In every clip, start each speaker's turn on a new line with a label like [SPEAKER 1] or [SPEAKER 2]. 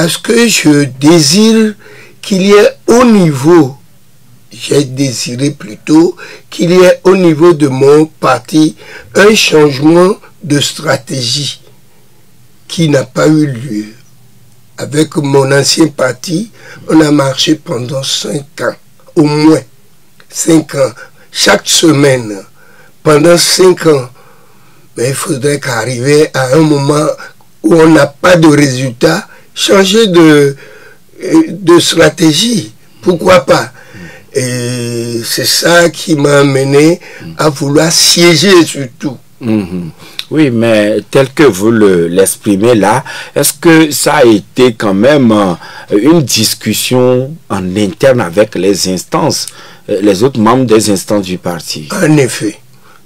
[SPEAKER 1] Parce que je désire qu'il y ait au niveau, j'ai désiré plutôt qu'il y ait au niveau de mon parti un changement de stratégie qui n'a pas eu lieu. Avec mon ancien parti, on a marché pendant 5 ans, au moins 5 ans, chaque semaine, pendant 5 ans. Mais il faudrait qu'arriver à un moment où on n'a pas de résultat, changer de stratégie. Pourquoi pas? Et c'est ça qui m'a amené à vouloir siéger surtout.
[SPEAKER 2] Oui, mais tel que vous l'exprimez là, est-ce que ça a été quand même une discussion en interne avec les instances, les autres membres des instances du parti?
[SPEAKER 1] En effet,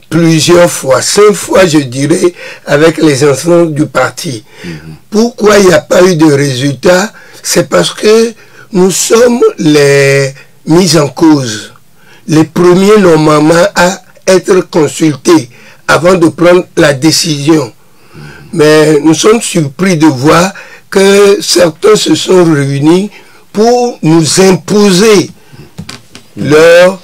[SPEAKER 1] plusieurs fois, 5 fois je dirais, avec les instances du parti. Pourquoi il n'y a pas eu de résultat? C'est parce que nous sommes les mis en cause, les premiers normalement à être consultés avant de prendre la décision. Mais nous sommes surpris de voir que certains se sont réunis pour nous imposer leur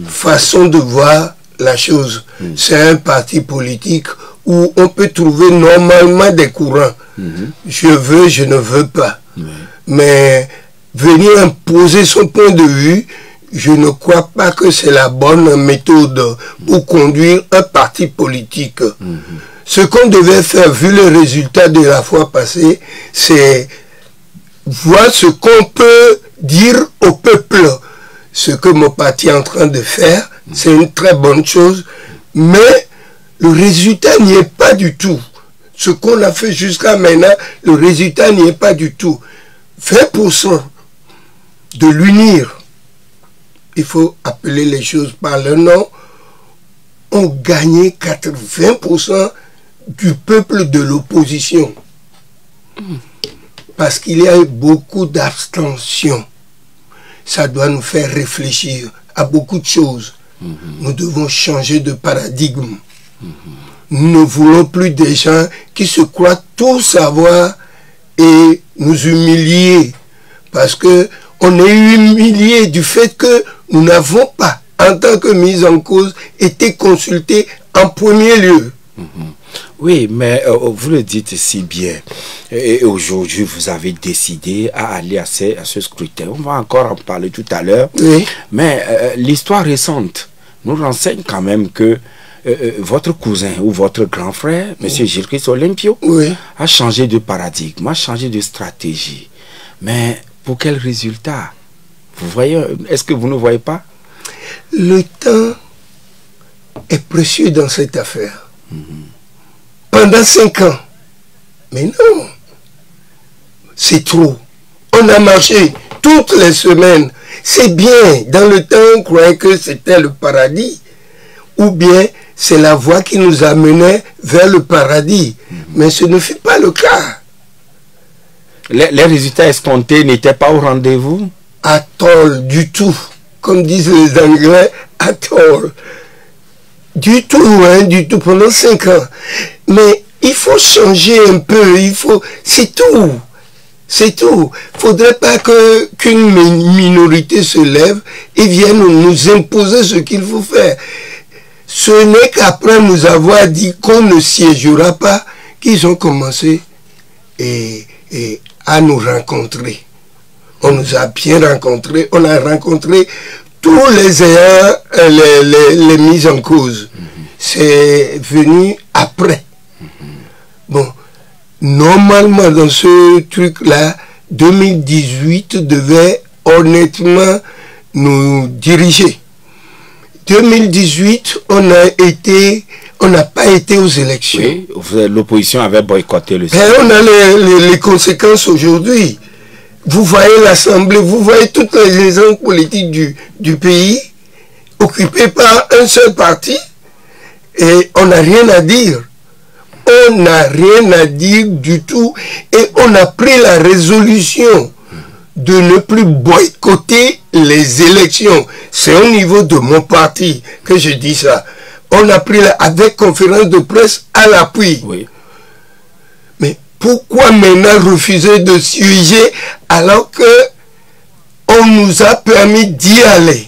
[SPEAKER 1] façon de voir la chose. C'est un parti politique où on peut trouver normalement des courants. Je veux, je ne veux pas. Mais venir imposer son point de vue, je ne crois pas que c'est la bonne méthode pour conduire un parti politique. Ce qu'on devait faire, vu le résultat de la fois passée, c'est voir ce qu'on peut dire au peuple. Ce que mon parti est en train de faire, c'est une très bonne chose, mais le résultat n'y est pas du tout. Ce qu'on a fait jusqu'à maintenant, le résultat n'y est pas du tout. 20% de l'unir, il faut appeler les choses par leur nom, ont gagné 80% du peuple de l'opposition. Parce qu'il y a eu beaucoup d'abstention. Ça doit nous faire réfléchir à beaucoup de choses. Nous devons changer de paradigme. Nous ne voulons plus des gens qui se croient tout savoir et nous humilier. Parce que on est humilié du fait que nous n'avons pas, en tant que mise en cause, été consultés en premier lieu.
[SPEAKER 2] Oui, mais vous le dites si bien. Et aujourd'hui, vous avez décidé à aller à ce scrutin. On va encore en parler tout à l'heure.
[SPEAKER 1] Oui.
[SPEAKER 2] Mais l'histoire récente nous renseigne quand même que votre cousin ou votre grand frère, M. Gilles-Christ Olympio, a changé de paradigme, a changé de stratégie. Mais pour quel résultat? Vous voyez, est-ce que vous ne voyez pas?
[SPEAKER 1] Le temps est précieux dans cette affaire. Pendant 5 ans. Mais non. C'est trop. On a marché toutes les semaines. C'est bien. Dans le temps, on croyait que c'était le paradis. Ou bien, c'est la voie qui nous amenait vers le paradis. Mais ce ne fut pas le cas.
[SPEAKER 2] Les résultats escomptés n'étaient pas au rendez-vous?
[SPEAKER 1] À all, du tout. Comme disent les Anglais, à all. Du tout, hein, du tout, pendant 5 ans. Mais il faut changer un peu, il faut... C'est tout. C'est tout. Il ne faudrait pas qu'une minorité se lève et vienne nous imposer ce qu'il faut faire. Ce n'est qu'après nous avoir dit qu'on ne siégera pas qu'ils ont commencé à nous rencontrer. On nous a bien rencontrés, on a rencontré tous les ayants, les mises en cause. C'est venu après. Bon, normalement dans ce truc-là, 2018 devait honnêtement nous diriger. 2018, on n'a pas été aux élections.
[SPEAKER 2] Oui, l'opposition avait boycotté le
[SPEAKER 1] Sénat. On a les conséquences aujourd'hui. Vous voyez l'Assemblée, vous voyez toutes les instances politiques du pays occupées par un seul parti et on n'a rien à dire. On n'a rien à dire du tout et on a pris la résolution de ne plus boycotter les élections. C'est au niveau de mon parti que je dis ça. On a pris avec conférence de presse à l'appui.
[SPEAKER 2] Oui.
[SPEAKER 1] Mais Pourquoi maintenant refuser de siéger alors que on nous a permis d'y aller?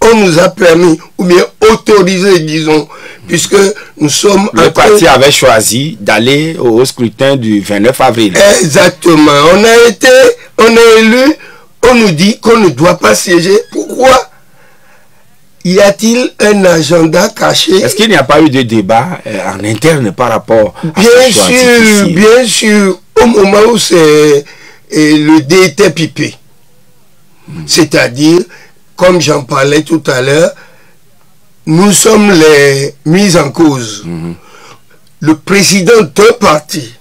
[SPEAKER 1] On nous a permis, ou bien autorisé, disons, puisque nous sommes...
[SPEAKER 2] Le parti avait choisi d'aller au scrutin du 29 avril.
[SPEAKER 1] Exactement. On est élu, on nous dit qu'on ne doit pas siéger. Pourquoi? Y a-t-il un agenda caché?
[SPEAKER 2] Est-ce qu'il n'y a pas eu de débat en interne par rapport à
[SPEAKER 1] bien sûr, bien sûr, au moment où le dé était pipé. C'est-à-dire, comme j'en parlais tout à l'heure, nous sommes les mis en cause. Le président d'un parti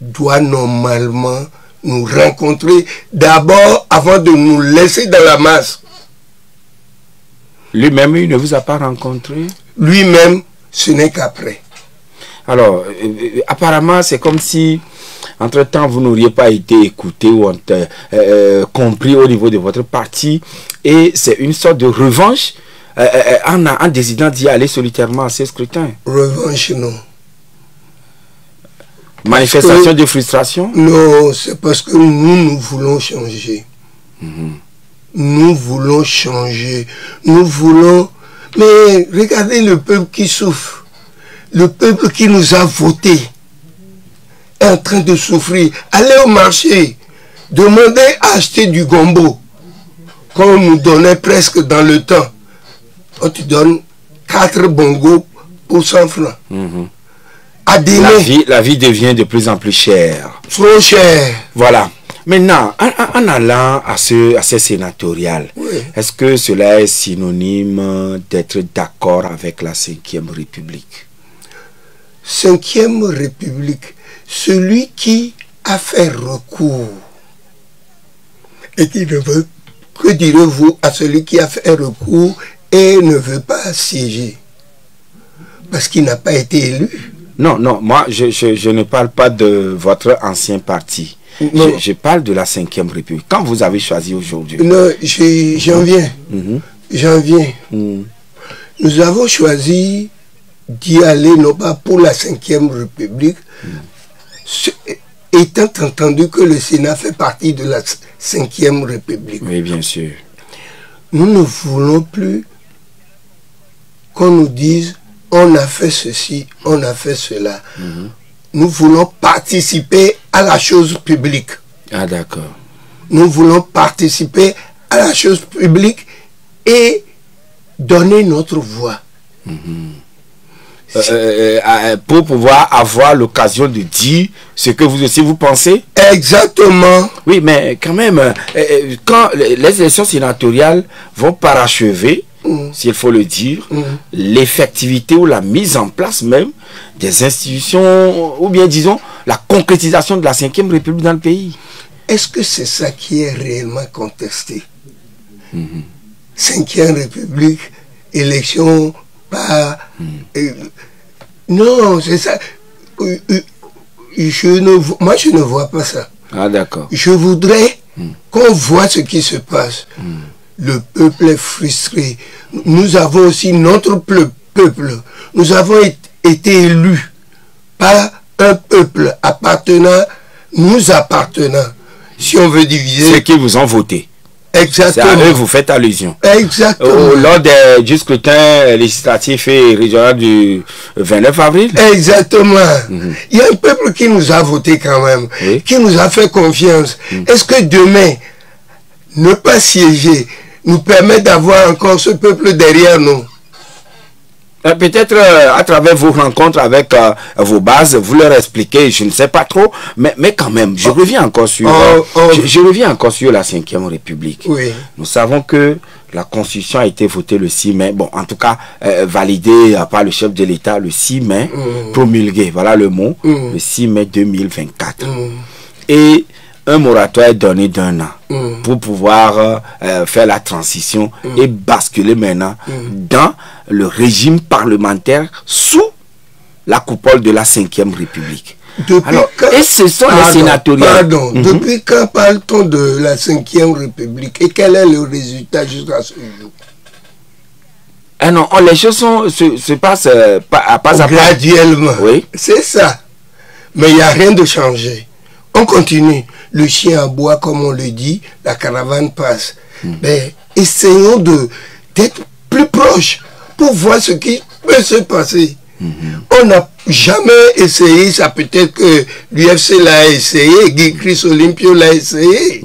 [SPEAKER 1] doit normalement nous rencontrer d'abord avant de nous laisser dans la masse.
[SPEAKER 2] Lui-même, il ne vous a pas rencontré?
[SPEAKER 1] Lui-même, ce n'est qu'après.
[SPEAKER 2] Alors, apparemment, c'est comme si, entre-temps, vous n'auriez pas été écouté ou compris au niveau de votre parti. Et c'est une sorte de revanche en décidant d'y aller solitairement à ces scrutins.
[SPEAKER 1] Revanche, non.
[SPEAKER 2] Manifestation de frustration?
[SPEAKER 1] Non, c'est parce que nous voulons changer. Nous voulons changer. Nous voulons... Mais regardez le peuple qui souffre. Le peuple qui nous a votés est en train de souffrir. Allez au marché. Demandez à acheter du gombo. Qu'on nous donnait presque dans le temps. On te donne 4 bongos pour 100 francs.
[SPEAKER 2] La vie devient de plus en plus chère.
[SPEAKER 1] Trop cher.
[SPEAKER 2] Voilà. Maintenant, en allant à ces sénatoriales,
[SPEAKER 1] oui.
[SPEAKER 2] Est-ce que cela est synonyme d'être d'accord avec la 5e République?
[SPEAKER 1] 5e République, celui qui a fait recours et qui ne veut, que direz-vous à celui qui a fait recours et ne veut pas siéger? Parce qu'il n'a pas été élu.
[SPEAKER 2] Non, moi je ne parle pas de votre ancien parti. Je parle de la 5e République. Quand vous avez choisi aujourd'hui?
[SPEAKER 1] Non, j'en viens. J'en viens. Nous avons choisi d'y aller, non pas pour la 5e République, étant entendu que le Sénat fait partie de la 5e République.
[SPEAKER 2] Oui, bien sûr.
[SPEAKER 1] Nous ne voulons plus qu'on nous dise on a fait ceci, on a fait cela. Nous voulons participer à la chose publique.
[SPEAKER 2] Ah, d'accord.
[SPEAKER 1] Nous voulons participer à la chose publique et donner notre voix.
[SPEAKER 2] Pour pouvoir avoir l'occasion de dire ce que vous aussi vous pensez?
[SPEAKER 1] Exactement.
[SPEAKER 2] Oui, mais quand même, quand les élections sénatoriales vont parachever, s'il faut le dire, l'effectivité ou la mise en place même des institutions, ou bien disons, la concrétisation de la 5e République dans le pays.
[SPEAKER 1] Est-ce que c'est ça qui est réellement contesté? 5e République, élection par... non, c'est ça. Moi, je ne vois pas ça.
[SPEAKER 2] Ah, d'accord.
[SPEAKER 1] Je voudrais qu'on voit ce qui se passe. Le peuple est frustré. Nous avons aussi notre peuple. Nous avons été élus par un peuple nous appartenant. Si on veut diviser...
[SPEAKER 2] Ceux qui vous ont voté.
[SPEAKER 1] Exactement.
[SPEAKER 2] C'est à eux vous faites allusion.
[SPEAKER 1] Exactement.
[SPEAKER 2] Lors du scrutin législatif et régional du 29 avril.
[SPEAKER 1] Exactement. Il y a un peuple qui nous a voté quand même, qui nous a fait confiance. Est-ce que demain, ne pas siéger nous permet d'avoir encore ce peuple derrière nous?
[SPEAKER 2] Peut-être à travers vos rencontres avec vos bases, vous leur expliquez, je ne sais pas trop, mais quand même, je reviens encore sur je reviens encore sur la 5e République.
[SPEAKER 1] Oui.
[SPEAKER 2] Nous savons que la Constitution a été votée le 6 mai, bon, en tout cas, validée par le chef de l'État le 6 mai, promulguée, voilà le mot, le 6 mai 2024. Et un moratoire est donné d'1 an pour pouvoir faire la transition et basculer maintenant dans le régime parlementaire sous la coupole de la 5e République. Et ce sont les sénatoriales.
[SPEAKER 1] Depuis quand parle-t-on de la 5e République et quel est le résultat jusqu'à ce jour?
[SPEAKER 2] Ah non, les choses se passent pas à pas.
[SPEAKER 1] Graduellement.
[SPEAKER 2] Oui.
[SPEAKER 1] C'est ça. Mais il n'y a rien de changé. On continue. Le chien aboie, comme on le dit, la caravane passe. Mais essayons d'être plus proches pour voir ce qui peut se passer. On n'a jamais essayé, ça peut-être que l'UFC l'a essayé, Guy Chris Olympio l'a essayé,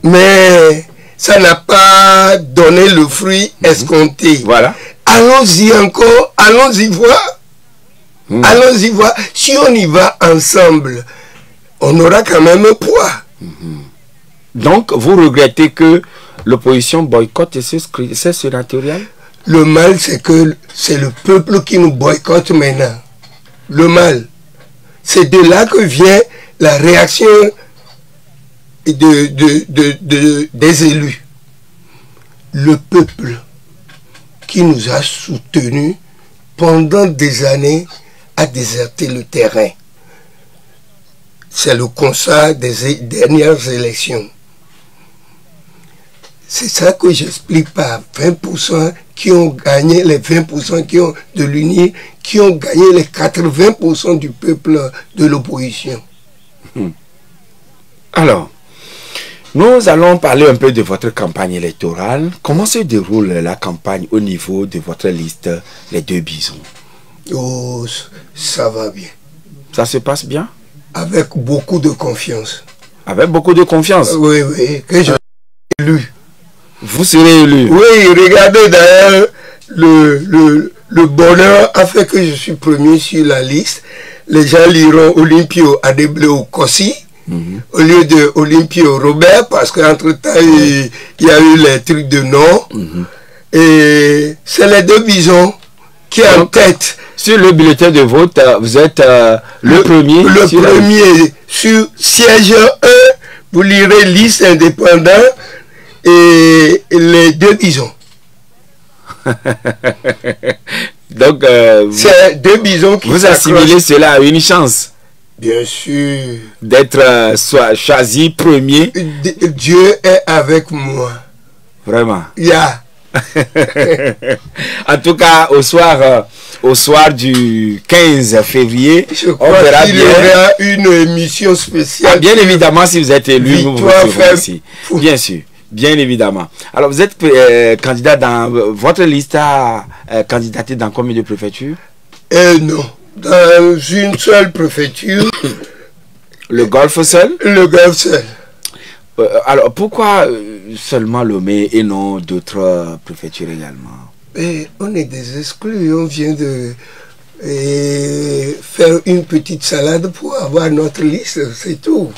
[SPEAKER 1] mais ça n'a pas donné le fruit escompté.
[SPEAKER 2] Voilà.
[SPEAKER 1] Allons-y encore, allons-y voir. Allons-y voir. Si on y va ensemble, on aura quand même un poids.
[SPEAKER 2] Donc, vous regrettez que l'opposition boycotte ces sénatoriales?
[SPEAKER 1] Le mal, c'est que c'est le peuple qui nous boycotte maintenant. Le mal. C'est de là que vient la réaction des élus. Le peuple qui nous a soutenus pendant des années a déserté le terrain. C'est le constat des dernières élections. C'est ça que j'explique par 20% qui ont gagné, les 20% qui ont de l'UNI, qui ont gagné les 80% du peuple de l'opposition.
[SPEAKER 2] Alors, nous allons parler un peu de votre campagne électorale. Comment se déroule la campagne au niveau de votre liste, les deux bisons?
[SPEAKER 1] Oh, ça va bien.
[SPEAKER 2] Ça se passe bien?
[SPEAKER 1] Avec beaucoup de confiance.
[SPEAKER 2] Avec beaucoup de confiance?
[SPEAKER 1] Oui, oui, que je suis élu.
[SPEAKER 2] Vous serez élu?
[SPEAKER 1] Oui, regardez d'ailleurs, le bonheur a fait que je suis premier sur la liste. Les gens liront Olympio Adebleo Kossi au lieu de Olympio Robert, parce qu'entre-temps, il y a eu les trucs de nom. Et c'est les deux bisons qui sont en tête.
[SPEAKER 2] Sur le bulletin de vote, vous êtes le premier?
[SPEAKER 1] Le premier sur siège 1, vous lirez liste indépendante et les deux bisons.
[SPEAKER 2] Donc,
[SPEAKER 1] c'est deux bisons qui
[SPEAKER 2] vous assimilez cela à une chance?
[SPEAKER 1] Bien sûr.
[SPEAKER 2] D'être choisi premier?
[SPEAKER 1] Dieu est avec moi.
[SPEAKER 2] Vraiment?
[SPEAKER 1] Yeah.
[SPEAKER 2] En tout cas, au soir du 15 février,
[SPEAKER 1] on verra qu'il y aura une émission spéciale.
[SPEAKER 2] Ah, bien évidemment, si vous êtes élu, nous vous suivrons ici. Bien sûr, bien évidemment. Alors, vous êtes candidat dans votre liste à candidater dans combien de préfectures?
[SPEAKER 1] Non, dans une seule préfecture.
[SPEAKER 2] Le Golfe seul? Le
[SPEAKER 1] Golfe seul.
[SPEAKER 2] Alors, pourquoi seulement Lomé et non d'autres préfectures également?
[SPEAKER 1] On est des exclus, on vient de faire une petite salade pour avoir notre liste, c'est tout.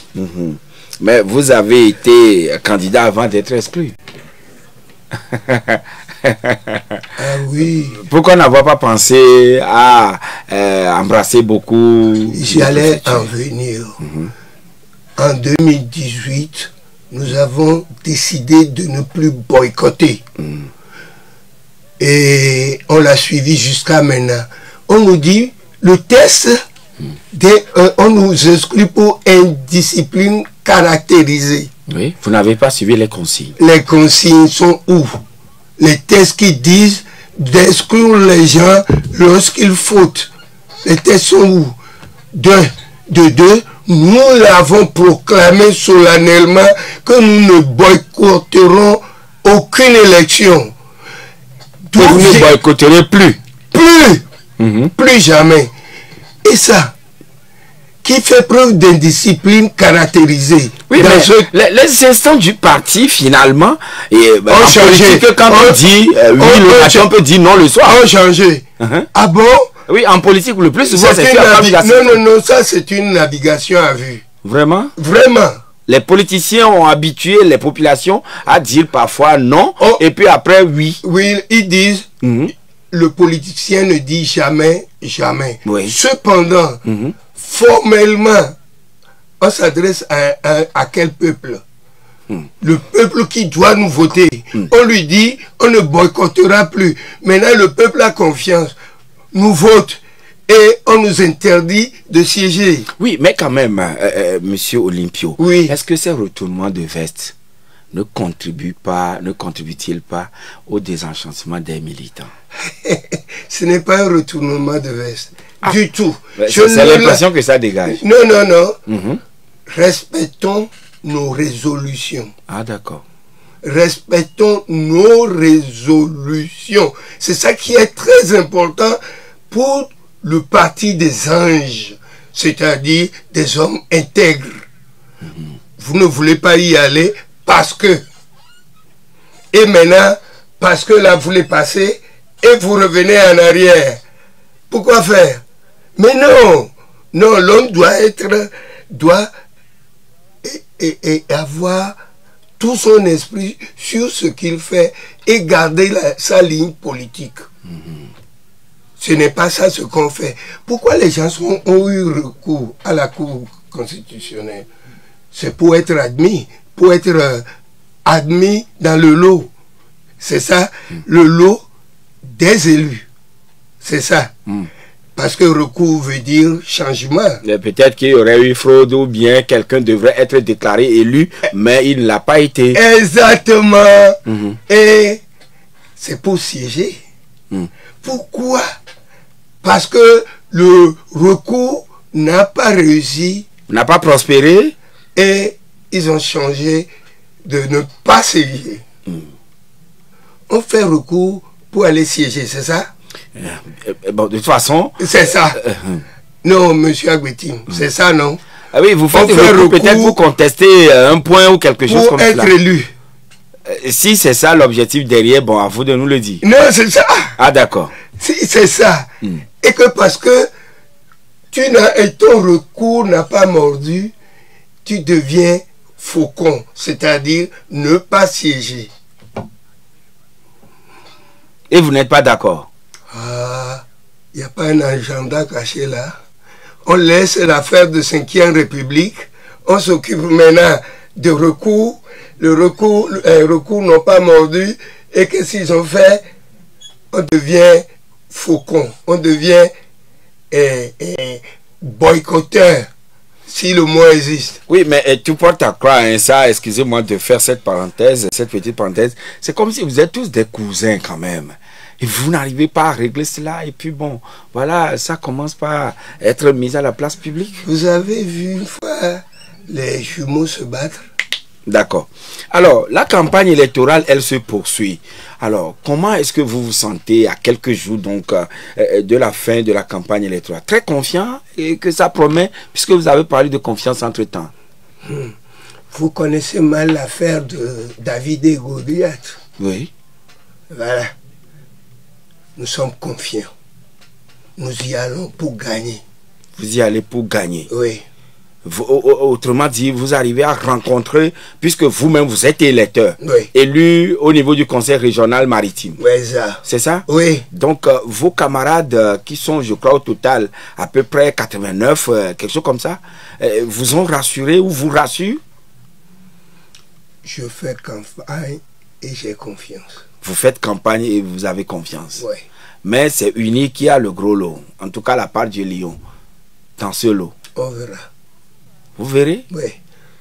[SPEAKER 2] Mais vous avez été candidat avant d'être exclu.
[SPEAKER 1] Ah oui.
[SPEAKER 2] Pourquoi n'avoir pas pensé à embrasser beaucoup?
[SPEAKER 1] J'allais en venir. En 2018, nous avons décidé de ne plus boycotter. Et on l'a suivi jusqu'à maintenant. On nous dit, le test, on nous exclut pour indiscipline caractérisée.
[SPEAKER 2] Oui, vous n'avez pas suivi les consignes.
[SPEAKER 1] Les consignes sont où? Les tests qui disent d'exclure les gens lorsqu'ils fautent. Les tests sont où? De deux, nous l'avons proclamé solennellement que nous ne boycotterons aucune élection.
[SPEAKER 2] Que vous ne boycotterez plus?
[SPEAKER 1] Plus jamais. Et ça, qui fait preuve d'indiscipline caractérisée.
[SPEAKER 2] Oui, mais les instants du parti, finalement, ont changé. Que quand on dit oui le matin, on peut dire non le soir.
[SPEAKER 1] On changé. Ah bon?
[SPEAKER 2] Oui, en politique, le plus souvent, c'est
[SPEAKER 1] non, ça c'est une navigation à vue.
[SPEAKER 2] Vraiment?
[SPEAKER 1] Vraiment.
[SPEAKER 2] Les politiciens ont habitué les populations à dire parfois non, et puis après oui.
[SPEAKER 1] Oui, ils disent, le politicien ne dit jamais, jamais.
[SPEAKER 2] Oui.
[SPEAKER 1] Cependant, formellement, on s'adresse à quel peuple? Le peuple qui doit nous voter. On lui dit, on ne boycottera plus. Maintenant, le peuple a confiance, nous vote. Et on nous interdit de siéger.
[SPEAKER 2] Oui, mais quand même, monsieur Olympio,
[SPEAKER 1] oui.
[SPEAKER 2] Est-ce que ces retournements de veste ne contribuent-ils pas au désenchantement des militants?
[SPEAKER 1] Ce n'est pas un retournement de veste. Du tout.
[SPEAKER 2] C'est l'impression que ça dégage.
[SPEAKER 1] Non, non, non. Respectons nos résolutions.
[SPEAKER 2] Ah, d'accord.
[SPEAKER 1] Respectons nos résolutions. C'est ça qui est très important pour le parti des anges, c'est-à-dire des hommes intègres. Vous ne voulez pas y aller parce que. Et maintenant, parce que là, vous voulez passer et vous revenez en arrière. Pourquoi faire? Mais non, non, l'homme doit avoir tout son esprit sur ce qu'il fait et garder sa ligne politique. Ce n'est pas ça ce qu'on fait. Pourquoi les gens ont eu recours à la Cour constitutionnelle? C'est pour être admis dans le lot. C'est ça, le lot des élus. C'est ça. Parce que recours veut dire changement.
[SPEAKER 2] Peut-être qu'il y aurait eu fraude ou bien quelqu'un devrait être déclaré élu, mais il ne l'a pas été.
[SPEAKER 1] Exactement. Et c'est pour siéger. Pourquoi? Parce que le recours n'a pas réussi.
[SPEAKER 2] N'a pas prospéré.
[SPEAKER 1] Et ils ont changé de ne pas siéger. On fait recours pour aller siéger, c'est ça?
[SPEAKER 2] Bon, de toute façon...
[SPEAKER 1] C'est ça. Non, monsieur Agbetim, c'est ça, non?
[SPEAKER 2] Ah oui, vous faites recours peut-être pour contester un point ou quelque chose comme ça.
[SPEAKER 1] Pour être élu.
[SPEAKER 2] Si c'est ça l'objectif derrière, bon, à vous de nous le dire.
[SPEAKER 1] Non, c'est ça.
[SPEAKER 2] Ah, d'accord.
[SPEAKER 1] Si, c'est ça. Et que parce que ton recours n'a pas mordu, tu deviens faucon, c'est-à-dire ne pas siéger.
[SPEAKER 2] Et vous n'êtes pas d'accord?
[SPEAKER 1] Ah, il n'y a pas un agenda caché là. On laisse l'affaire de 5e République. On s'occupe maintenant de recours. Le recours n'ont pas mordu. Et qu'est-ce qu'ils ont fait? On devient faucon. On devient boycotteur. Si le mot existe.
[SPEAKER 2] Oui, mais tout porte à croire, hein, ça, excusez-moi de faire cette parenthèse, cette petite parenthèse. C'est comme si vous êtes tous des cousins quand même. Et vous n'arrivez pas à régler cela. Et puis bon, voilà, ça commence par être mis à la place publique.
[SPEAKER 1] Vous avez vu une fois les jumeaux se battre?
[SPEAKER 2] D'accord. Alors, la campagne électorale, elle se poursuit. Alors, comment est-ce que vous vous sentez à quelques jours donc de la fin de la campagne électorale? Très confiant et que ça promet, puisque vous avez parlé de confiance entre-temps.
[SPEAKER 1] Vous connaissez mal l'affaire de David et Goliath.
[SPEAKER 2] Oui.
[SPEAKER 1] Voilà. Nous sommes confiants. Nous y allons pour gagner.
[SPEAKER 2] Vous y allez pour gagner.
[SPEAKER 1] Oui.
[SPEAKER 2] Autrement dit, vous arrivez à rencontrer, puisque vous-même vous êtes électeur,
[SPEAKER 1] oui,
[SPEAKER 2] élu au niveau du conseil régional maritime.
[SPEAKER 1] Oui, ça.
[SPEAKER 2] C'est ça?
[SPEAKER 1] Oui.
[SPEAKER 2] Donc, vos camarades qui sont, je crois, au total, à peu près 89, quelque chose comme ça, vous ont rassuré ou vous rassurent?
[SPEAKER 1] Je fais campagne et j'ai confiance.
[SPEAKER 2] Vous faites campagne et vous avez confiance.
[SPEAKER 1] Oui.
[SPEAKER 2] Mais c'est Uni qui a le gros lot, en tout cas la part du lion, dans ce lot.
[SPEAKER 1] On verra.
[SPEAKER 2] Vous verrez?
[SPEAKER 1] Oui.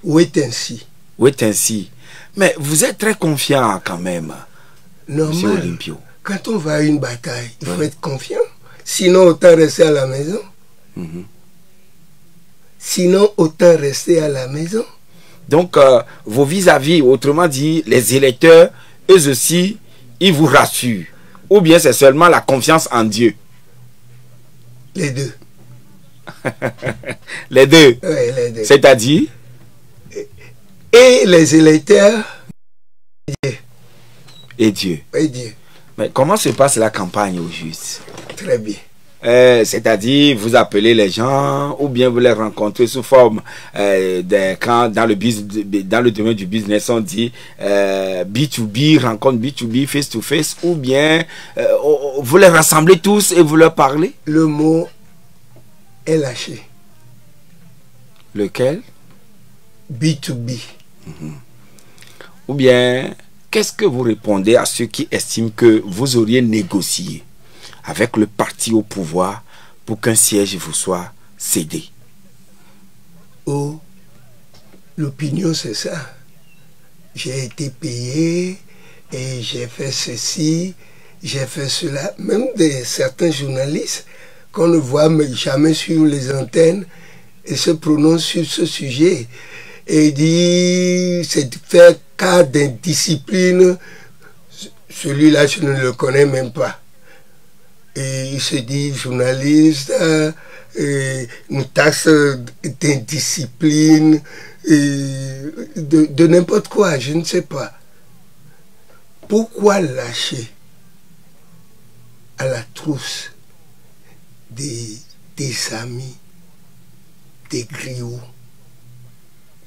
[SPEAKER 1] Wait ainsi.
[SPEAKER 2] Wait ainsi. Mais vous êtes très confiant quand même, Monsieur Olympio.
[SPEAKER 1] Quand on va à une bataille, il faut être confiant. Sinon, autant rester à la maison. Sinon, autant rester à la maison.
[SPEAKER 2] Donc, vos vis-à-vis, autrement dit, les électeurs, eux aussi, ils vous rassurent. Ou bien c'est seulement la confiance en Dieu?
[SPEAKER 1] Les deux.
[SPEAKER 2] Les deux.
[SPEAKER 1] Oui, les deux.
[SPEAKER 2] C'est-à-dire?
[SPEAKER 1] Et les électeurs, Dieu.
[SPEAKER 2] Et Dieu.
[SPEAKER 1] Et Dieu.
[SPEAKER 2] Mais comment se passe la campagne au juste?
[SPEAKER 1] Très bien.
[SPEAKER 2] C'est-à-dire, vous appelez les gens ou bien vous les rencontrez sous forme quand dans le domaine du business on dit B2B, rencontre B2B, face to face, ou bien vous les rassemblez tous et vous leur parlez?
[SPEAKER 1] Le mot est lâché.
[SPEAKER 2] Lequel?
[SPEAKER 1] B2B.
[SPEAKER 2] Ou bien, qu'est-ce que vous répondez à ceux qui estiment que vous auriez négocié avec le parti au pouvoir pour qu'un siège vous soit cédé?
[SPEAKER 1] Oh, l'opinion c'est ça. J'ai été payé et j'ai fait ceci, j'ai fait cela. Même certains journalistes qu'on ne voit jamais sur les antennes et se prononce sur ce sujet et dit c'est faire cas d'indiscipline. Celui-là, je ne le connais même pas. Et il se dit journaliste, nous taxe d'indiscipline, de n'importe quoi, je ne sais pas. Pourquoi lâcher à la trousse des amis, des griots?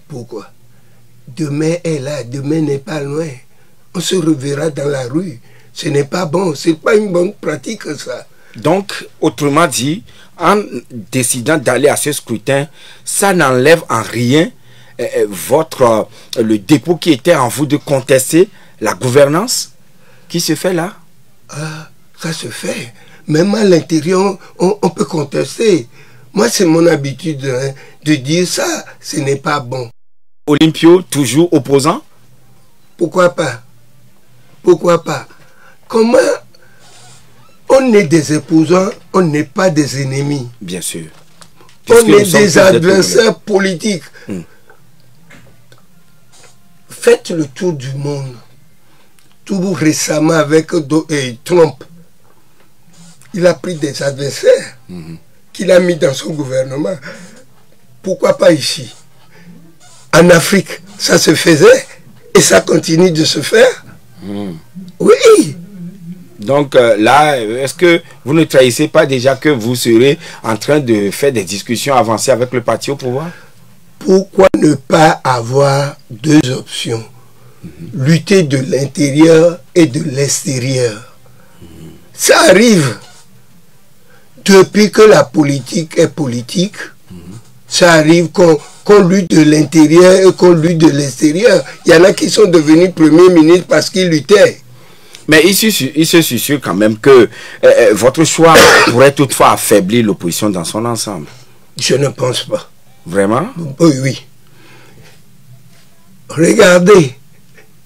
[SPEAKER 1] Pourquoi? Demain est là, demain n'est pas loin. On se reverra dans la rue. Ce n'est pas bon, c'est pas une bonne pratique ça.
[SPEAKER 2] Donc, autrement dit, en décidant d'aller à ce scrutin, ça n'enlève en rien le dépôt qui était en vous de contester la gouvernance qui se fait là?
[SPEAKER 1] Ah, ça se fait. Même à l'intérieur, on peut contester. Moi, c'est mon habitude de dire ça, ce n'est pas bon.
[SPEAKER 2] Olympio, toujours opposant?
[SPEAKER 1] Pourquoi pas? Pourquoi pas? Comment on est des opposants, on n'est pas des ennemis.
[SPEAKER 2] Bien sûr.
[SPEAKER 1] On est des adversaires politiques. Faites le tour du monde. Tout récemment avec Trump. Il a pris des adversaires qu'il a mis dans son gouvernement. Pourquoi pas ici? En Afrique, ça se faisait et ça continue de se faire. Oui.
[SPEAKER 2] Donc là, est-ce que vous ne trahissez pas déjà que vous serez en train de faire des discussions avancées avec le parti au pouvoir?
[SPEAKER 1] Pourquoi ne pas avoir deux options? Lutter de l'intérieur et de l'extérieur. Ça arrive. Depuis que la politique est politique, ça arrive qu'on lutte de l'intérieur et qu'on lutte de l'extérieur. Il y en a qui sont devenus premiers ministres parce qu'ils luttaient.
[SPEAKER 2] Mais il se susurre quand même que votre choix pourrait toutefois affaiblir l'opposition dans son ensemble.
[SPEAKER 1] Je ne pense pas.
[SPEAKER 2] Vraiment?
[SPEAKER 1] Oui, oui. Regardez,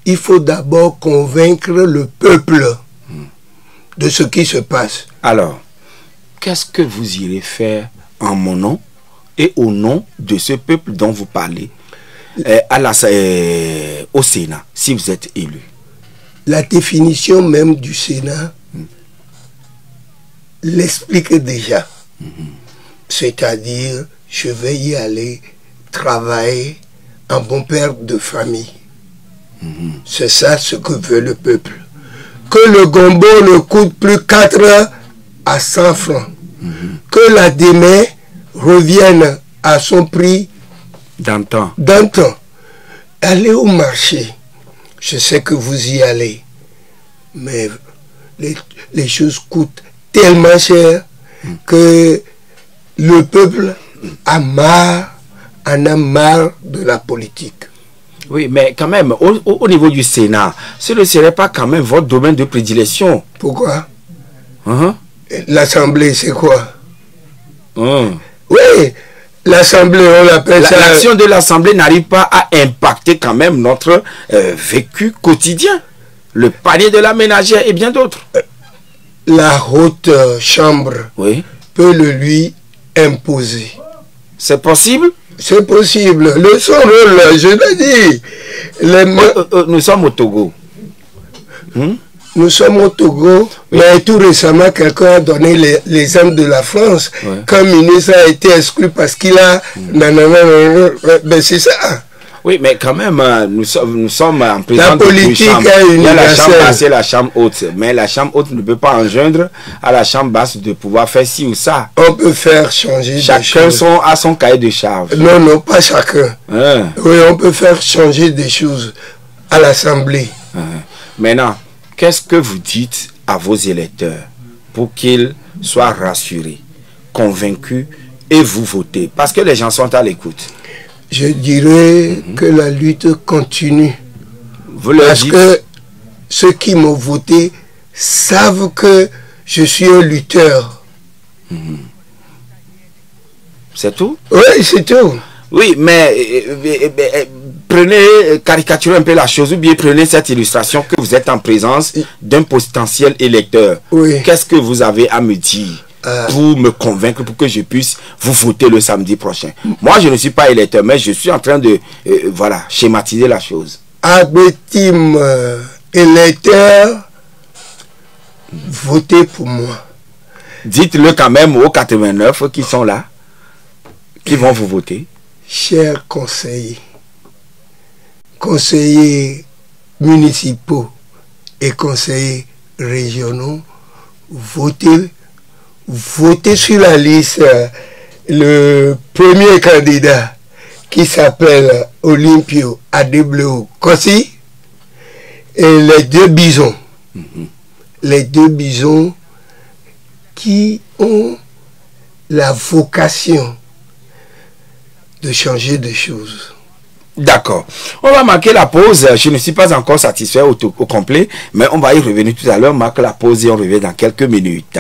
[SPEAKER 1] il faut d'abord convaincre le peuple de ce qui se passe.
[SPEAKER 2] Alors, qu'est-ce que vous irez faire en mon nom et au nom de ce peuple dont vous parlez au Sénat, si vous êtes élu?
[SPEAKER 1] La définition même du Sénat l'explique déjà. C'est-à-dire, je vais y aller travailler en bon père de famille. C'est ça ce que veut le peuple. Que le gombo ne coûte plus 4 heures à 100 francs. Que la démé revienne à son prix
[SPEAKER 2] d'antan.
[SPEAKER 1] Allez au marché. Je sais que vous y allez. Mais les choses coûtent tellement cher que le peuple en a marre de la politique.
[SPEAKER 2] Oui, mais quand même, au niveau du Sénat, ce ne serait pas quand même votre domaine de prédilection.
[SPEAKER 1] Pourquoi? L'Assemblée, c'est quoi? Oui, l'Assemblée, on l'appelle ça...
[SPEAKER 2] L'action de l'Assemblée n'arrive pas à impacter quand même notre vécu quotidien. Le panier de la ménagère et bien d'autres.
[SPEAKER 1] La haute chambre peut le lui imposer.
[SPEAKER 2] C'est possible?
[SPEAKER 1] C'est possible. Son rôle, je l'ai dit.
[SPEAKER 2] Nous sommes au Togo.
[SPEAKER 1] Nous sommes au Togo, mais tout récemment, quelqu'un a donné l'exemple de la France. Qu'un ministre a été exclu parce qu'il a... Ben c'est ça.
[SPEAKER 2] Oui, mais quand même, nous sommes en présence
[SPEAKER 1] de politique est universelle.
[SPEAKER 2] Il y a la chambre basse et la chambre haute. Mais la chambre haute ne peut pas engendrer à la chambre basse de pouvoir faire ci ou ça.
[SPEAKER 1] On peut faire changer
[SPEAKER 2] chacun a son cahier de charge.
[SPEAKER 1] Non, non, pas chacun. Oui, on peut faire changer des choses à l'Assemblée.
[SPEAKER 2] Maintenant, qu'est-ce que vous dites à vos électeurs pour qu'ils soient rassurés, convaincus et vous votez? Parce que les gens sont à l'écoute.
[SPEAKER 1] Je dirais que la lutte continue. Parce que ceux qui m'ont voté savent que je suis un lutteur.
[SPEAKER 2] C'est tout?
[SPEAKER 1] Oui, c'est tout.
[SPEAKER 2] Oui, mais prenez, caricaturez un peu la chose, ou bien prenez cette illustration que vous êtes en présence d'un potentiel électeur.
[SPEAKER 1] Oui.
[SPEAKER 2] Qu'est-ce que vous avez à me dire pour me convaincre, pour que je puisse vous voter le samedi prochain? Moi, je ne suis pas électeur, mais je suis en train de voilà, schématiser la chose.
[SPEAKER 1] Agbetim électeur, votez pour moi.
[SPEAKER 2] Dites-le quand même aux 89 qui sont là, qui vont vous voter.
[SPEAKER 1] Chers conseillers, conseillers municipaux et conseillers régionaux, votez sur la liste le premier candidat qui s'appelle Olympio Adebleo Kossi et les deux bisons. Les deux bisons qui ont la vocation de changer de choses.
[SPEAKER 2] D'accord. On va marquer la pause. Je ne suis pas encore satisfait au complet, mais on va y revenir tout à l'heure. Marque la pause et on revient dans quelques minutes.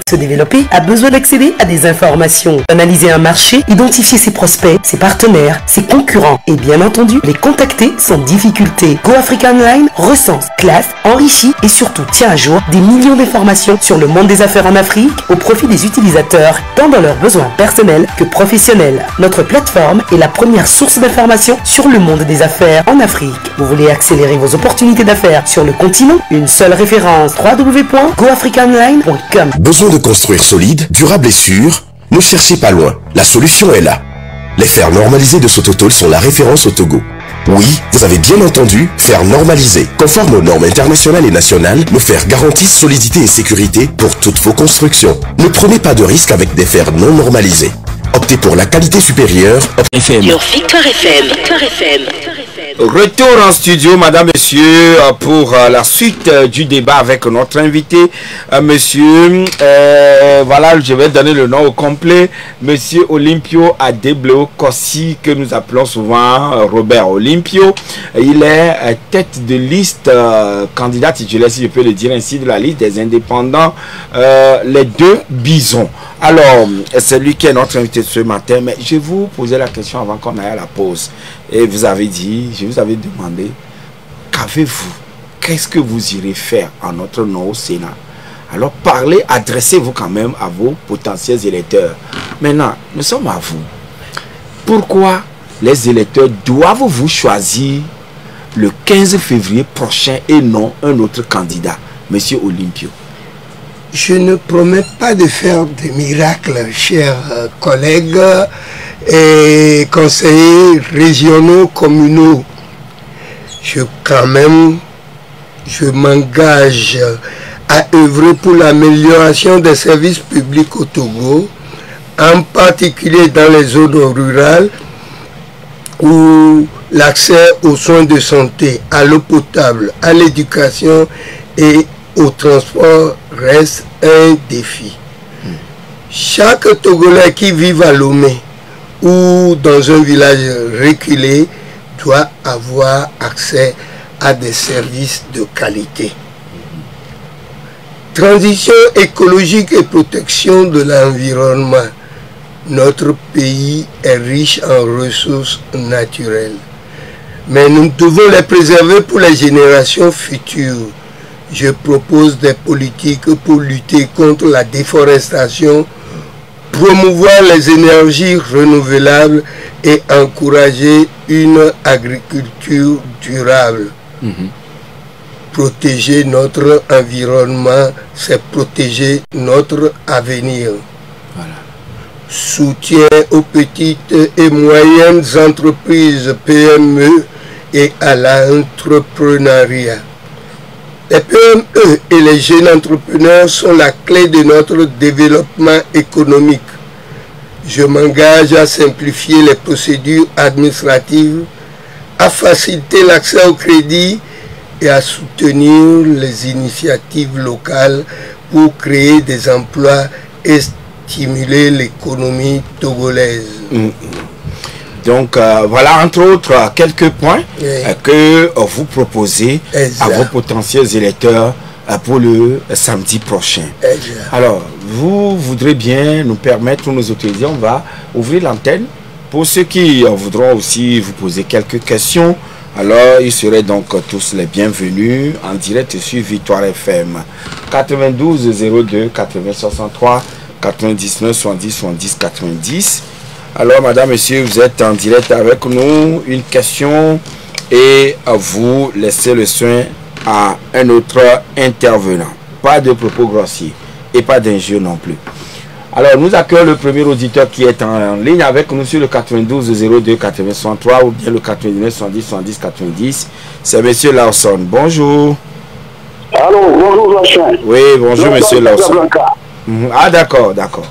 [SPEAKER 3] Se développer a besoin d'accéder à des informations, analyser un marché, identifier ses prospects, ses partenaires, ses concurrents et bien entendu les contacter sans difficulté. Go Africa Online recense, classe, enrichit et surtout tient à jour des millions d'informations sur le monde des affaires en Afrique au profit des utilisateurs, tant dans leurs besoins personnels que professionnels. Notre plateforme est la première source d'informations sur le monde des affaires en Afrique. Vous voulez accélérer vos opportunités d'affaires sur le continent? Une seule référence, www.goafricaonline.com.
[SPEAKER 4] Besoin de construire solide, durable et sûr? Ne cherchez pas loin, la solution est là. Les fers normalisés de Sototol sont la référence au Togo. Oui, vous avez bien entendu, fers normalisés. Conformes aux normes internationales et nationales, nos fers garantissent solidité et sécurité pour toutes vos constructions. Ne prenez pas de risques avec des fers non normalisés. Optez pour la qualité supérieure.
[SPEAKER 3] Sur Victoire FM. Victoire FM.
[SPEAKER 2] Retour en studio, madame, monsieur, pour la suite du débat avec notre invité, monsieur, voilà, je vais donner le nom au complet, monsieur Olympio Adebleo Kossi, que nous appelons souvent Robert Olympio. Il est tête de liste, candidat titulaire, si je peux le dire ainsi, de la liste des indépendants, les deux bisons. Alors, c'est lui qui est notre invité ce matin, mais je vais vous poser la question avant qu'on aille à la pause. Et vous avez dit, je vous avais demandé, qu'avez-vous? Qu'est-ce que vous irez faire en notre nom au Sénat? Alors parlez, adressez-vous quand même à vos potentiels électeurs. Maintenant, nous sommes à vous. Pourquoi les électeurs doivent vous choisir le 15 février prochain et non un autre candidat, monsieur Olympio?
[SPEAKER 1] Je ne promets pas de faire des miracles, chers collègues et conseillers régionaux, communaux. Je m'engage à œuvrer pour l'amélioration des services publics au Togo, en particulier dans les zones rurales où l'accès aux soins de santé, à l'eau potable, à l'éducation et au transport reste un défi. Chaque Togolais qui vit à Lomé ou dans un village reculé doit avoir accès à des services de qualité. Transition écologique et protection de l'environnement. Notre pays est riche en ressources naturelles, mais nous devons les préserver pour les générations futures. Je propose des politiques pour lutter contre la déforestation, promouvoir les énergies renouvelables et encourager une agriculture durable. Protéger notre environnement, c'est protéger notre avenir.
[SPEAKER 2] Voilà.
[SPEAKER 1] Soutien aux petites et moyennes entreprises PME et à l'entrepreneuriat. Les PME et les jeunes entrepreneurs sont la clé de notre développement économique. Je m'engage à simplifier les procédures administratives, à faciliter l'accès au crédit et à soutenir les initiatives locales pour créer des emplois et stimuler l'économie togolaise.
[SPEAKER 2] Donc voilà entre autres quelques points que vous proposez à vos potentiels électeurs pour le samedi prochain. Alors vous voudrez bien nous permettre, nous autoriser, on va ouvrir l'antenne pour ceux qui voudront aussi vous poser quelques questions Alors, ils seraient donc tous les bienvenus en direct sur Victoire FM 92 02 80 63 99 70 70 90. Alors, madame, monsieur, vous êtes en direct avec nous. Une question et vous laissez le soin à un autre intervenant. Pas de propos grossiers et pas d'injures non plus. Alors, nous accueillons le premier auditeur qui est en ligne avec nous sur le 92 02 80 63 ou bien le 99 70 70 90. C'est monsieur Lawson. Bonjour.
[SPEAKER 5] Allô, bonjour Lawson.
[SPEAKER 2] Oui, bonjour monsieur Lawson. Ah, d'accord, d'accord.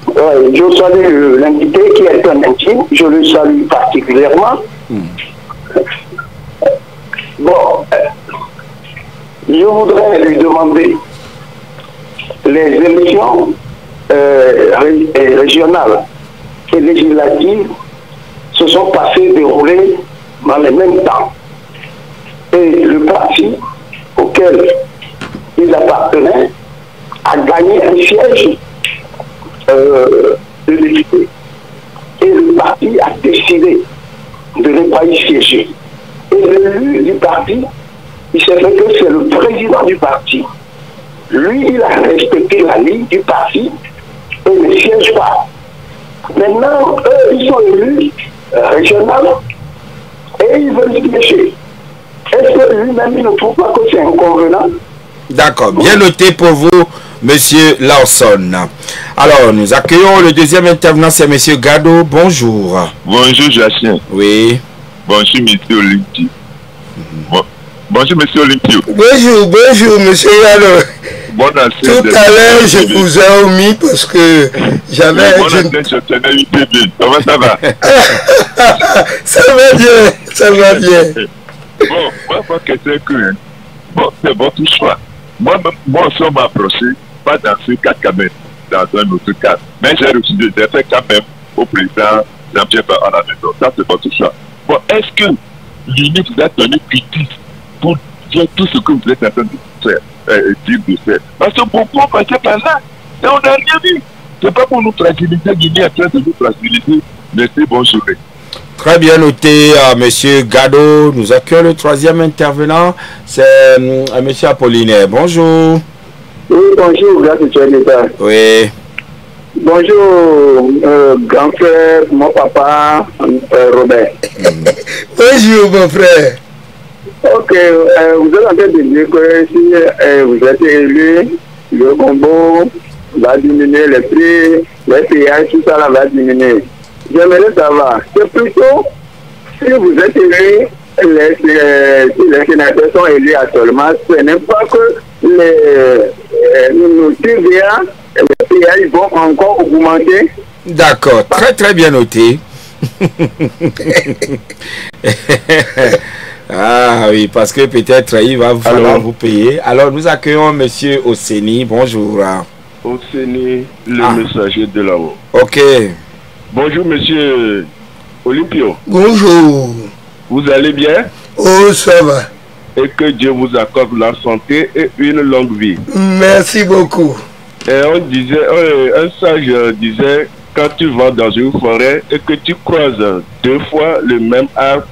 [SPEAKER 5] Je salue l'invité qui est un intime. Je le salue particulièrement. Bon, je voudrais lui demander les élections régionales et législatives se sont passées, déroulées dans les mêmes temps. Et le parti auquel il appartenait a gagné un siège de député. Et le parti a décidé de ne pas y siéger. Et l'élu du parti, il s'est fait que c'est le président du parti. Lui, il a respecté la ligne du parti et ne siège pas. Maintenant, eux, ils sont élus régionaux et ils veulent siéger. Est-ce que lui-même, il ne trouve pas que c'est inconvenant?
[SPEAKER 2] D'accord, bien noté pour vous, monsieur Lawson. Alors, nous accueillons le deuxième intervenant, c'est monsieur Gado. Bonjour.
[SPEAKER 6] Bonjour, Jacien.
[SPEAKER 2] Oui.
[SPEAKER 6] Bonjour, monsieur Olympio. Bonjour, monsieur Olympio.
[SPEAKER 1] Bonjour, bonjour, monsieur Gado. Tout à l'heure, je vous ai omis parce que j'avais...
[SPEAKER 6] Comment ça va?
[SPEAKER 1] Ça va bien, ça va bien.
[SPEAKER 6] Bon, moi, ma question est que... Bon, c'est votre choix. Moi, si on m'a approché, pas dans ce cas quand même, dans un autre cas. Mais j'ai reçu des effets quand même au président Jean-Pierre à la maison. Ça, c'est votre choix. Bon, est-ce que l'UNIT vous a donné critique pour dire tout ce que vous êtes en train de faire, parce que beaucoup ont passé par là, et on n'a rien vu. C'est pas pour nous fragiliser, l'UNIT est en train de nous fragiliser. Merci, bonne journée.
[SPEAKER 2] Très bien noté, monsieur Gado. Nous accueillons le troisième intervenant, c'est monsieur Apollinaire. Bonjour.
[SPEAKER 5] Oui, bonjour, monsieur l'État.
[SPEAKER 2] Oui.
[SPEAKER 5] Bonjour, grand frère, mon papa, Robert.
[SPEAKER 1] Bonjour, mon frère.
[SPEAKER 5] Ok, vous êtes en train de dire que si vous êtes élu, le combo va diminuer, les prix, les péages, tout ça là va diminuer. J'aimerais savoir, c'est plutôt si vous êtes élu, les sénateurs sont élus actuellement, ce n'est pas que nos TVA, les péages vont encore augmenter.
[SPEAKER 2] D'accord, très très bien noté. Ah oui, parce que peut-être il va falloir vous payer. Alors nous accueillons monsieur Oseni. Bonjour.
[SPEAKER 7] Oseni, le messager de là-haut.
[SPEAKER 2] Ok.
[SPEAKER 7] Bonjour monsieur Olympio.
[SPEAKER 1] Bonjour.
[SPEAKER 7] Vous allez bien?
[SPEAKER 1] Oh, ça va.
[SPEAKER 7] Et que Dieu vous accorde la santé et une longue vie.
[SPEAKER 1] Merci beaucoup.
[SPEAKER 7] Et on disait, un sage disait, quand tu vas dans une forêt et que tu croises 2 fois le même arbre,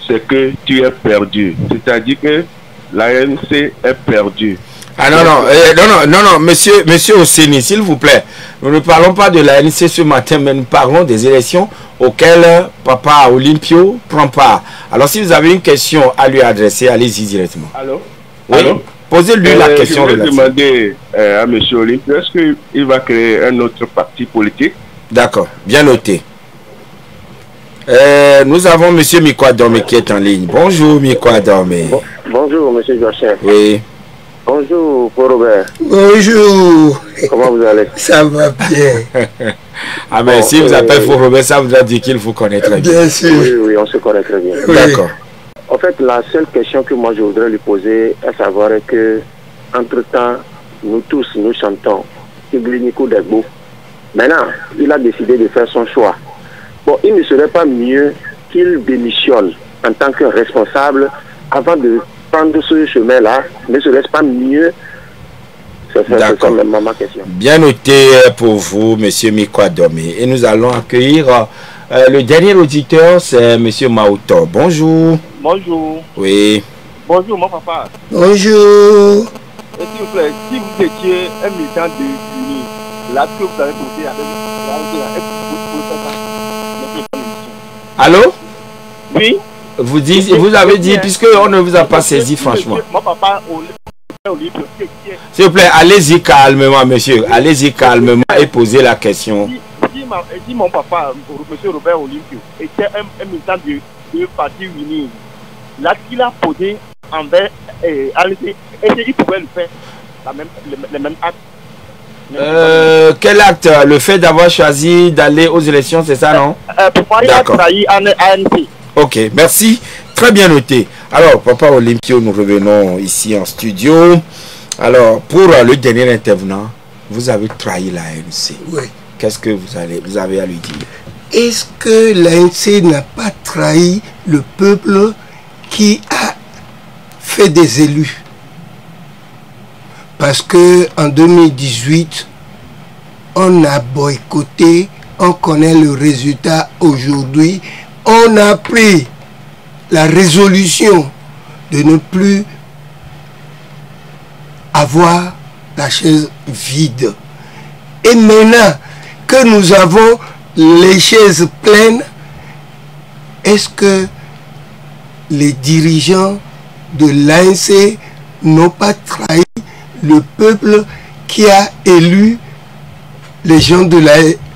[SPEAKER 7] c'est que tu es perdu. C'est-à-dire que l'ANC est perdue.
[SPEAKER 2] Ah non, monsieur Oseni, s'il vous plaît. Nous ne parlons pas de l'ANC ce matin, mais nous parlons des élections auxquelles papa Olympio prend part. Alors si vous avez une question à lui adresser, allez-y directement.
[SPEAKER 7] Allô?
[SPEAKER 2] Oui.
[SPEAKER 7] Allô?
[SPEAKER 2] Posez-lui la question.
[SPEAKER 7] Je vais demander à monsieur Olympio, est-ce qu'il va créer un autre parti politique?
[SPEAKER 2] D'accord, bien noté. Nous avons monsieur Mikwadome qui est en ligne. Bonjour Mikwadome.
[SPEAKER 5] Bonjour monsieur Joseph.
[SPEAKER 2] Oui.
[SPEAKER 5] Bonjour Paul Robert.
[SPEAKER 1] Bonjour.
[SPEAKER 5] Comment vous allez?
[SPEAKER 1] Ça va bien.
[SPEAKER 2] Ah mais si vous appelez Paul Robert, ça voudra dire qu'il vous connaît très bien.
[SPEAKER 1] Bien sûr.
[SPEAKER 5] Oui, on se connaît très bien.
[SPEAKER 1] Oui.
[SPEAKER 2] D'accord.
[SPEAKER 5] En fait, la seule question que moi je voudrais lui poser, à savoir que, entre-temps, nous tous, nous chantons Iglinikou Degbo. Maintenant, il a décidé de faire son choix. Bon, il ne serait pas mieux qu'il démissionne en tant que responsable avant de prendre ce chemin-là. Ne serait-ce pas mieux? C'est ça ma question.
[SPEAKER 2] Bien noté pour vous, monsieur Mikwadome. Et nous allons accueillir le dernier auditeur, c'est monsieur Maoto. Bonjour.
[SPEAKER 7] Bonjour.
[SPEAKER 2] Oui.
[SPEAKER 7] Bonjour, mon papa.
[SPEAKER 1] Bonjour.
[SPEAKER 7] S'il vous plaît, si vous étiez un militant de l'UNI, là que vous avez voté avec
[SPEAKER 2] Allô?
[SPEAKER 7] Oui.
[SPEAKER 2] Vous avez dit, puisque on ne vous a pas saisi, franchement.
[SPEAKER 7] Mon papa,
[SPEAKER 2] s'il vous plaît, allez-y calmement, monsieur. Allez-y calmement et posez la question.
[SPEAKER 7] Si mon papa, monsieur Robert Olympio, était un militant du parti uni, là qu'il a posé envers Alessé, est-ce qu'il pouvait le faire le même acte?
[SPEAKER 2] Quel acte? Le fait d'avoir choisi d'aller aux élections, c'est ça, non?
[SPEAKER 7] Pourquoi il a trahi ANC?
[SPEAKER 2] Ok, merci. Très bien noté. Alors, Papa Olympio, nous revenons ici en studio. Alors, pour le dernier intervenant, vous avez trahi l'ANC.
[SPEAKER 1] Oui.
[SPEAKER 2] Qu'est-ce que vous avez à lui dire?
[SPEAKER 1] Est-ce que l'ANC n'a pas trahi le peuple qui a fait des élus? Parce que en 2018, on a boycotté, on connaît le résultat aujourd'hui. On a pris la résolution de ne plus avoir la chaise vide. Et maintenant que nous avons les chaises pleines, est-ce que les dirigeants de l'ANC n'ont pas trahi le peuple qui a élu les gens de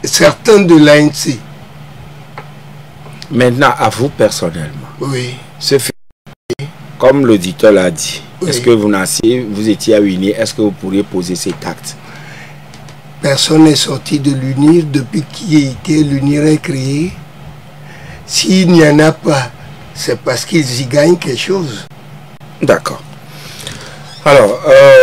[SPEAKER 1] certains de l'ANC?
[SPEAKER 2] Maintenant, à vous personnellement,
[SPEAKER 1] oui.
[SPEAKER 2] Ce fait, comme l'auditeur l'a dit, oui. Est-ce que vous étiez à l'UNIR, est-ce que vous pourriez poser cet acte?
[SPEAKER 1] Personne n'est sorti de l'UNIR depuis que l'UNIR est créé. S'il n'y en a pas, c'est parce qu'ils y gagnent quelque chose.
[SPEAKER 2] D'accord. Alors,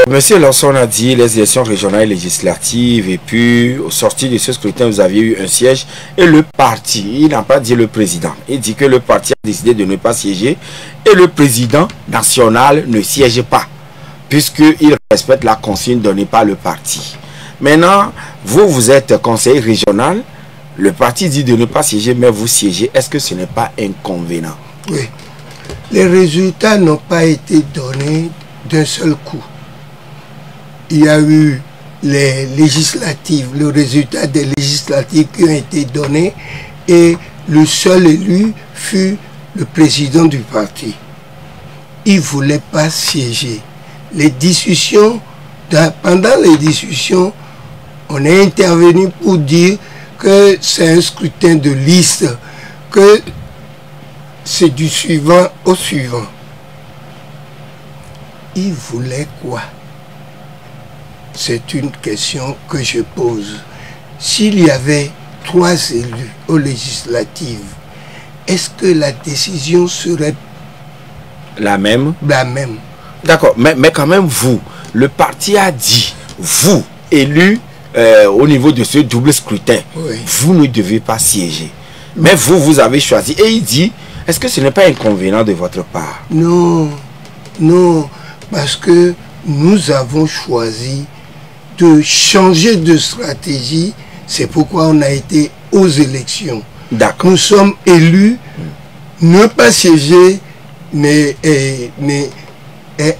[SPEAKER 2] monsieur Lanson a dit les élections régionales et législatives, et puis au sorti de ce scrutin, vous aviez eu un siège, et le parti, il n'a pas dit le président, il dit que le parti a décidé de ne pas siéger, et le président national ne siège pas, puisqu'il respecte la consigne donnée par le parti. Maintenant, vous êtes conseiller régional, le parti dit de ne pas siéger, mais vous siégez, est-ce que ce n'est pas inconvénient?
[SPEAKER 1] Oui. Les résultats n'ont pas été donnés d'un seul coup. Il y a eu les législatives, le résultat des législatives qui ont été donnés, et le seul élu fut le président du parti. Il ne voulait pas siéger. Les discussions, pendant les discussions, on est intervenu pour dire que c'est un scrutin de liste, que c'est du suivant au suivant. Il voulait quoi? C'est une question que je pose. S'il y avait 3 élus aux législatives, est-ce que la décision serait
[SPEAKER 2] la même?
[SPEAKER 1] La même.
[SPEAKER 2] D'accord, mais quand même vous, le parti a dit, vous, élus au niveau de ce double scrutin, oui. Vous ne devez pas siéger. Mais vous avez choisi. Et il dit, est-ce que ce n'est pas inconvénient de votre part?
[SPEAKER 1] Non, non. Parce que nous avons choisi de changer de stratégie. C'est pourquoi on a été aux élections.
[SPEAKER 2] D'accord.
[SPEAKER 1] Nous sommes élus. Ne pas siéger n'est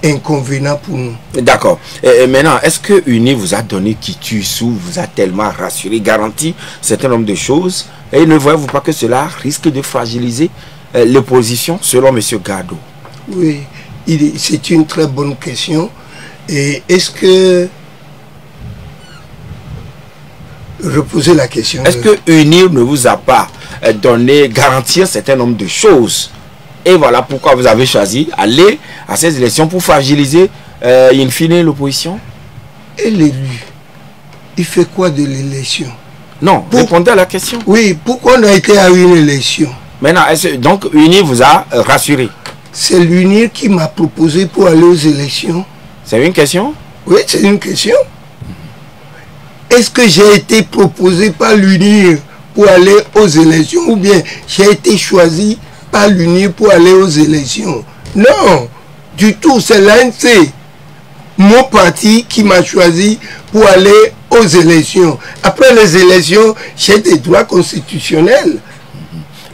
[SPEAKER 1] inconvénient pour nous.
[SPEAKER 2] D'accord. Et maintenant, est-ce que UNI vous a donné quitus ou vous a tellement rassuré, garanti un certain nombre de choses? Et ne voyez-vous pas que cela risque de fragiliser l'opposition, selon M. Gado?
[SPEAKER 1] Oui. C'est une très bonne question. Et est-ce que... Reposer la question.
[SPEAKER 2] Est-ce que UNIR ne vous a pas donné, garanti un certain nombre de choses? Et voilà pourquoi vous avez choisi aller à ces élections pour fragiliser, in fine, l'opposition?
[SPEAKER 1] Et l'élu, il fait quoi de l'élection?
[SPEAKER 2] Non, répondez à la question.
[SPEAKER 1] Oui, pourquoi on a été à une élection?
[SPEAKER 2] Maintenant, donc UNIR vous a rassuré?
[SPEAKER 1] C'est l'UNIR qui m'a proposé pour aller aux élections.
[SPEAKER 2] C'est une question?
[SPEAKER 1] Oui, c'est une question. Est-ce que j'ai été proposé par l'UNIR pour aller aux élections ou bien j'ai été choisi par l'UNIR pour aller aux élections? Non, du tout, c'est l'ANC, mon parti, qui m'a choisi pour aller aux élections. Après les élections, j'ai des droits constitutionnels.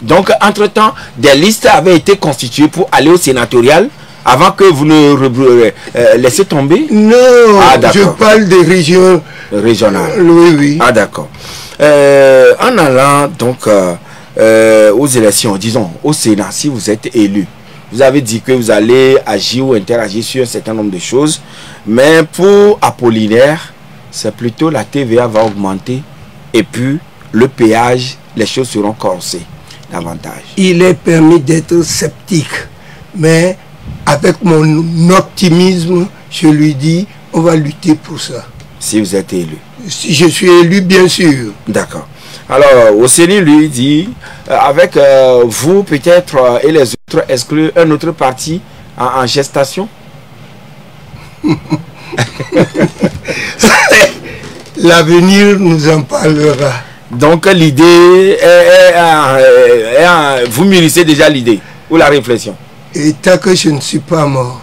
[SPEAKER 2] Donc, entre-temps, des listes avaient été constituées pour aller au sénatorial avant que vous ne laissez tomber?
[SPEAKER 1] Non, je parle des régions
[SPEAKER 2] régionales.
[SPEAKER 1] Oui, oui.
[SPEAKER 2] Ah, d'accord. En allant donc aux élections, disons au Sénat, si vous êtes élu, vous avez dit que vous allez agir ou interagir sur un certain nombre de choses, mais pour Apollinaire, c'est plutôt la TVA va augmenter et puis le péage, les choses seront corsées davantage.
[SPEAKER 1] Il est permis d'être sceptique, mais avec mon optimisme, je lui dis, on va lutter pour ça.
[SPEAKER 2] Si vous êtes élu.
[SPEAKER 1] Si je suis élu, bien sûr.
[SPEAKER 2] D'accord. Alors, Oseni lui dit, avec vous peut-être et les autres, exclure un autre parti en gestation?
[SPEAKER 1] L'avenir nous en parlera.
[SPEAKER 2] Donc l'idée vous mûrissez déjà l'idée ou la réflexion?
[SPEAKER 1] Et tant que je ne suis pas mort,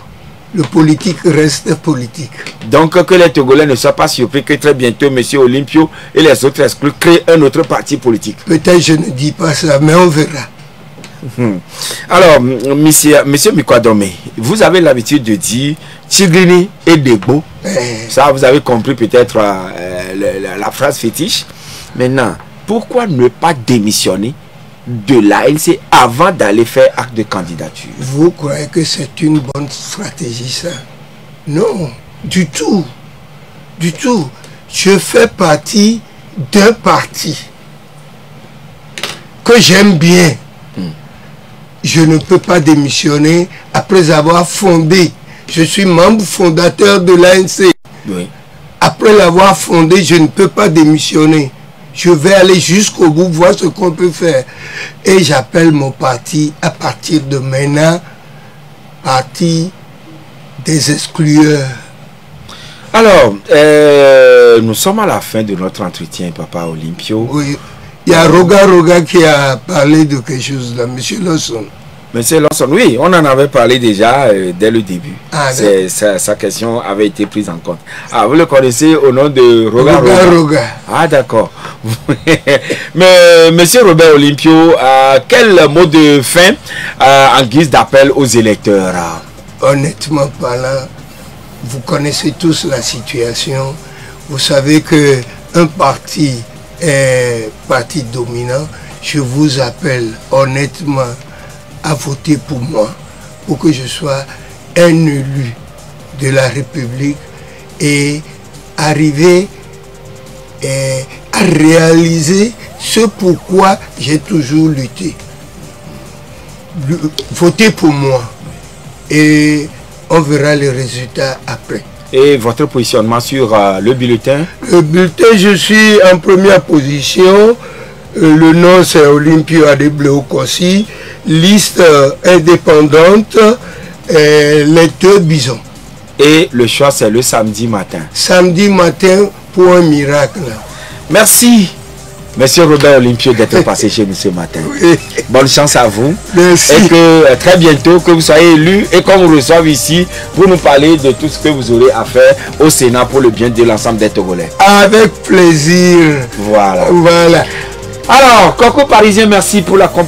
[SPEAKER 1] le politique reste politique.
[SPEAKER 2] Donc que les Togolais ne soient pas surpris que très bientôt M. Olympio et les autres exclus créent un autre parti politique.
[SPEAKER 1] Peut-être je ne dis pas ça, mais on verra.
[SPEAKER 2] Alors, monsieur Mikwadome, vous avez l'habitude de dire Tigrini et Debo. Ça, vous avez compris peut-être la phrase fétiche. Maintenant, pourquoi ne pas démissionner de l'ANC avant d'aller faire acte de candidature?
[SPEAKER 1] Vous croyez que c'est une bonne stratégie, ça? Non, du tout. Du tout. Je fais partie d'un parti que j'aime bien. Je ne peux pas démissionner après avoir fondé. Je suis membre fondateur de l'ANC.
[SPEAKER 2] Oui.
[SPEAKER 1] Après l'avoir fondé, je ne peux pas démissionner. Je vais aller jusqu'au bout, voir ce qu'on peut faire. Et j'appelle mon parti, à partir de maintenant, parti des exclueurs.
[SPEAKER 2] Alors, nous sommes à la fin de notre entretien, Papa Olympio.
[SPEAKER 1] Oui. Il y a Roga qui a parlé de quelque chose là, M. Lawson.
[SPEAKER 2] Monsieur Lawson, oui, on en avait parlé déjà dès le début.
[SPEAKER 1] Ah,
[SPEAKER 2] sa question avait été prise en compte. Ah, vous le connaissez au nom de Roga. Ah, d'accord. Mais Monsieur Robert Olympio, quel mot de fin en guise d'appel aux électeurs?
[SPEAKER 1] Honnêtement parlant, vous connaissez tous la situation. Vous savez que un parti est parti dominant. Je vous appelle honnêtement à voter pour moi, pour que je sois un élu de la République et arriver à réaliser ce pourquoi j'ai toujours lutté. Votez pour moi et on verra les résultats après.
[SPEAKER 2] Et votre positionnement sur le bulletin?
[SPEAKER 1] Le bulletin, je suis en première position. Le nom c'est Olympio Adebleo-Kossi. Liste indépendante, les 2 bisons.
[SPEAKER 2] Et le choix c'est le samedi matin.
[SPEAKER 1] Samedi matin pour un miracle.
[SPEAKER 2] Merci, Monsieur Robert Olympio, d'être passé chez nous ce matin.
[SPEAKER 1] Oui.
[SPEAKER 2] Bonne chance à vous.
[SPEAKER 1] Merci.
[SPEAKER 2] Et que très bientôt, que vous soyez élu et qu'on vous reçoive ici pour nous parler de tout ce que vous aurez à faire au Sénat pour le bien de l'ensemble des Togolais.
[SPEAKER 1] Avec plaisir.
[SPEAKER 2] Voilà.
[SPEAKER 1] Voilà.
[SPEAKER 2] Alors, Coco Parisien, merci pour la compagnie.